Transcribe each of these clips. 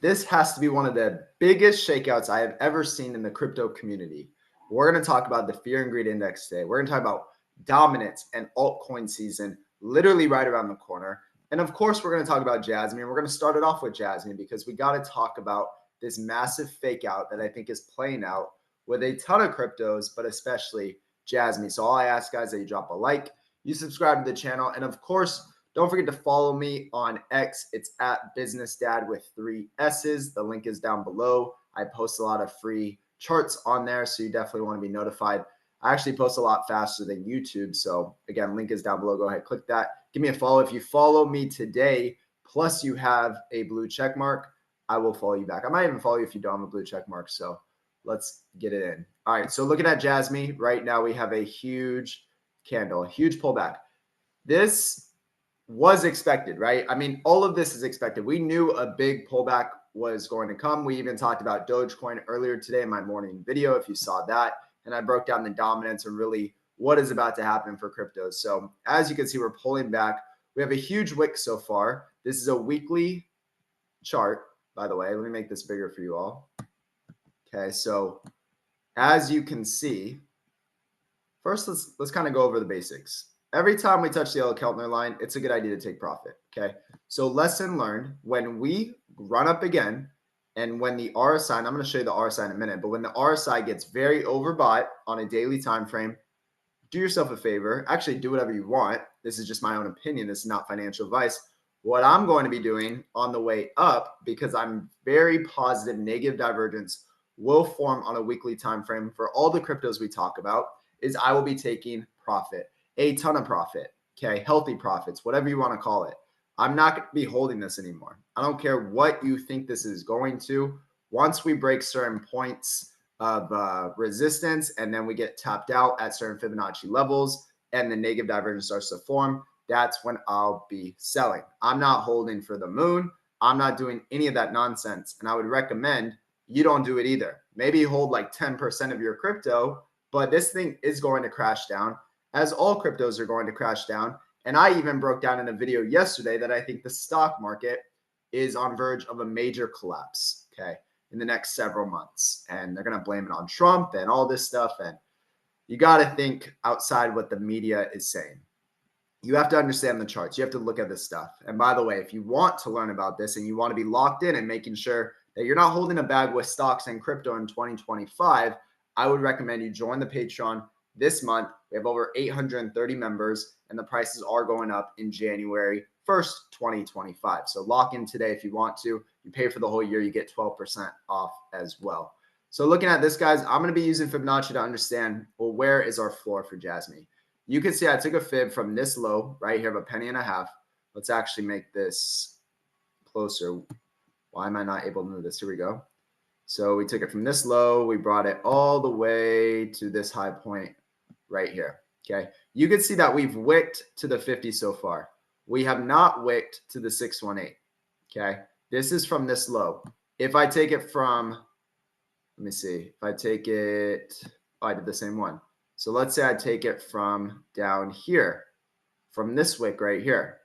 This has to be one of the biggest shakeouts I have ever seen in the crypto community. We're going to talk about the fear and greed index today. We're going to talk about dominance and altcoin season literally right around the corner. And of course, we're going to talk about Jasmy. And we're going to start it off with Jasmy because we got to talk about this massive fake out that I think is playing out with a ton of cryptos, but especially Jasmy. So all I ask, guys, that you drop a like, you subscribe to the channel, and of course, don't forget to follow me on X. It's at Business Dad with 3 S's. The link is down below. I post a lot of free charts on there, so you definitely want to be notified. I actually post a lot faster than YouTube. So again, link is down below. Go ahead, click that. Give me a follow. If you follow me today, plus you have a blue check mark, I will follow you back. I might even follow you if you don't have a blue check mark. So let's get it in. All right, so looking at Jasmy, right now we have a huge candle, a huge pullback. This was expected, right? I mean, all of this is expected. We knew a big pullback was going to come. We even talked about Dogecoin earlier today in my morning video, if you saw that. And I broke down the dominance and really what is about to happen for cryptos. So as you can see, we're pulling back. We have a huge wick so far. This is a weekly chart, by the way. Let me make this bigger for you all. Okay, so as you can see, first let's kind of go over the basics. Every time we touch the yellow Keltner line, it's a good idea to take profit, okay? So lesson learned, when we run up again and when the RSI, and I'm going to show you the RSI in a minute, but when the RSI gets very overbought on a daily time frame, do yourself a favor. Actually, do whatever you want. This is just my own opinion. This is not financial advice. What I'm going to be doing on the way up, because I'm very positive negative divergence will form on a weekly time frame for all the cryptos we talk about, is I will be taking profit. A ton of profit, okay? Healthy profits, whatever you want to call it. I'm not going to be holding this anymore. I don't care what you think this is going to. Once we break certain points of resistance and then we get tapped out at certain Fibonacci levels and the negative divergence starts to form, that's when I'll be selling. I'm not holding for the moon. I'm not doing any of that nonsense. And I would recommend you don't do it either. Maybe hold like 10% of your crypto, but this thing is going to crash down, as all cryptos are going to crash down. And I even broke down in a video yesterday that I think the stock market is on verge of a major collapse, okay, in the next several months. And they're going to blame it on Trump and all this stuff. And you got to think outside what the media is saying. You have to understand the charts. You have to look at this stuff. And by the way, if you want to learn about this and you want to be locked in and making sure that you're not holding a bag with stocks and crypto in 2025, I would recommend you join the Patreon this month. We have over 830 members, and the prices are going up in January 1st, 2025. So lock in today if you want to. You pay for the whole year, you get 12% off as well. So looking at this, guys, I'm going to be using Fibonacci to understand, well, where is our floor for Jasmy? You can see I took a fib from this low right here of $0.015. Let's actually make this closer. Why am I not able to move this? Here we go. So we took it from this low. We brought it all the way to this high point right here. Okay. You can see that we've wicked to the 50 so far. We have not wicked to the 618. Okay. This is from this low. If I take it from, let me see. If I take it, oh, I did the same one. So let's say I take it from down here, from this wick right here.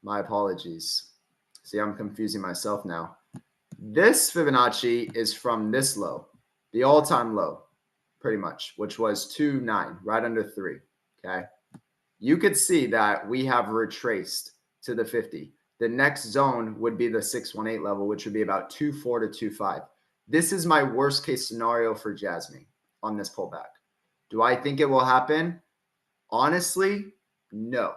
My apologies. See, I'm confusing myself now. This Fibonacci is from this low, the all-time low, pretty much, which was 2.9, right under 3, okay? You could see that we have retraced to the 50. The next zone would be the 618 level, which would be about 2.4 to 2.5. This is my worst case scenario for Jasmy on this pullback. Do I think it will happen? Honestly, no.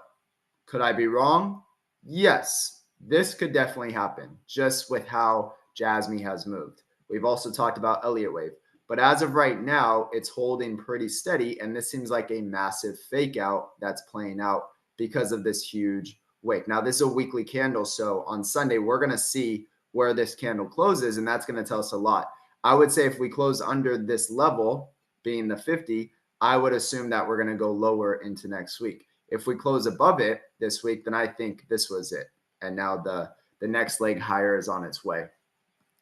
Could I be wrong? Yes. This could definitely happen just with how Jasmy has moved. We've also talked about Elliott wave, but as of right now, it's holding pretty steady. And this seems like a massive fake out that's playing out because of this huge wick. Now, this is a weekly candle. So on Sunday, we're going to see where this candle closes, and that's going to tell us a lot. I would say if we close under this level, being the 50, I would assume that we're going to go lower into next week. If we close above it this week, then I think this was it. And now the next leg higher is on its way.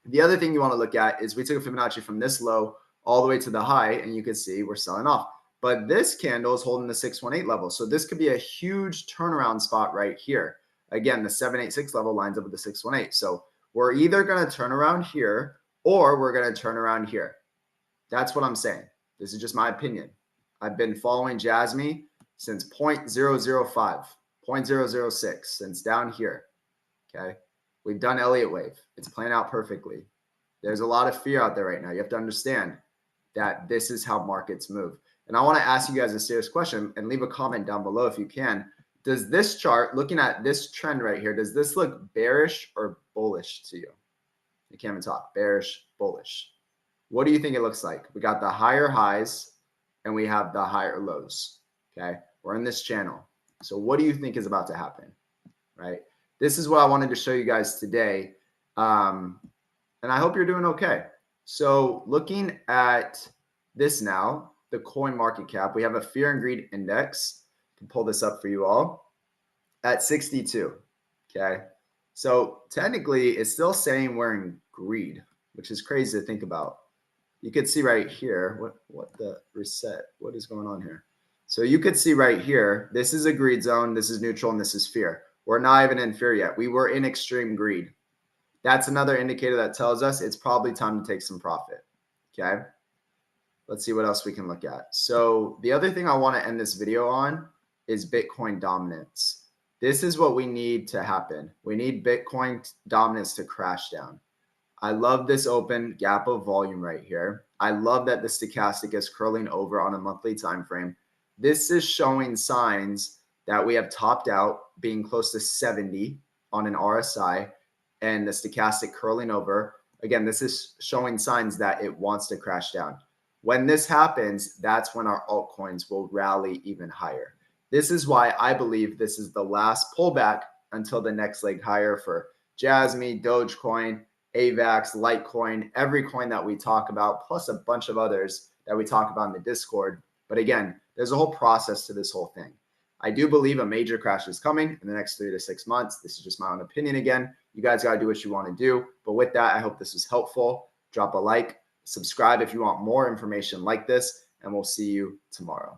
The other thing you want to look at is we took a Fibonacci from this low all the way to the high, and you can see we're selling off. But this candle is holding the 618 level. So this could be a huge turnaround spot right here. Again, the 786 level lines up with the 618. So we're either going to turn around here or we're going to turn around here. That's what I'm saying. This is just my opinion. I've been following Jasmy since 0.005, 0.006, since down here. Okay. We've done Elliott wave. It's playing out perfectly. There's a lot of fear out there right now. You have to understand that this is how markets move. And I want to ask you guys a serious question, and leave a comment down below if you can. Does this chart, looking at this trend right here, does this look bearish or bullish to you? You can't even talk. Bearish, bullish. What do you think it looks like? We got the higher highs and we have the higher lows. Okay. We're in this channel. So what do you think is about to happen? Right. This is what I wanted to show you guys today. And I hope you're doing okay. So looking at this now, the coin market cap, we have a fear and greed index. I can pull this up for you all at 62. Okay. So technically it's still saying we're in greed, which is crazy to think about. You could see right here, what the reset, what is going on here? So you could see right here, this is a greed zone, this is neutral, and this is fear. We're not even in fear yet. We were in extreme greed. That's another indicator that tells us it's probably time to take some profit. Okay. Let's see what else we can look at. So the other thing I want to end this video on is Bitcoin dominance. This is what we need to happen. We need Bitcoin dominance to crash down. I love this open gap of volume right here. I love that the stochastic is curling over on a monthly time frame. This is showing signs that we have topped out, being close to 70 on an RSI, and the stochastic curling over. Again, this is showing signs that it wants to crash down. When this happens, that's when our altcoins will rally even higher. This is why I believe this is the last pullback until the next leg higher for Jasmy, Dogecoin, AVAX, Litecoin, every coin that we talk about, plus a bunch of others that we talk about in the Discord. But again, there's a whole process to this whole thing. I do believe a major crash is coming in the next 3 to 6 months. This is just my own opinion again. You guys got to do what you want to do. But with that, I hope this was helpful. Drop a like, subscribe if you want more information like this, and we'll see you tomorrow.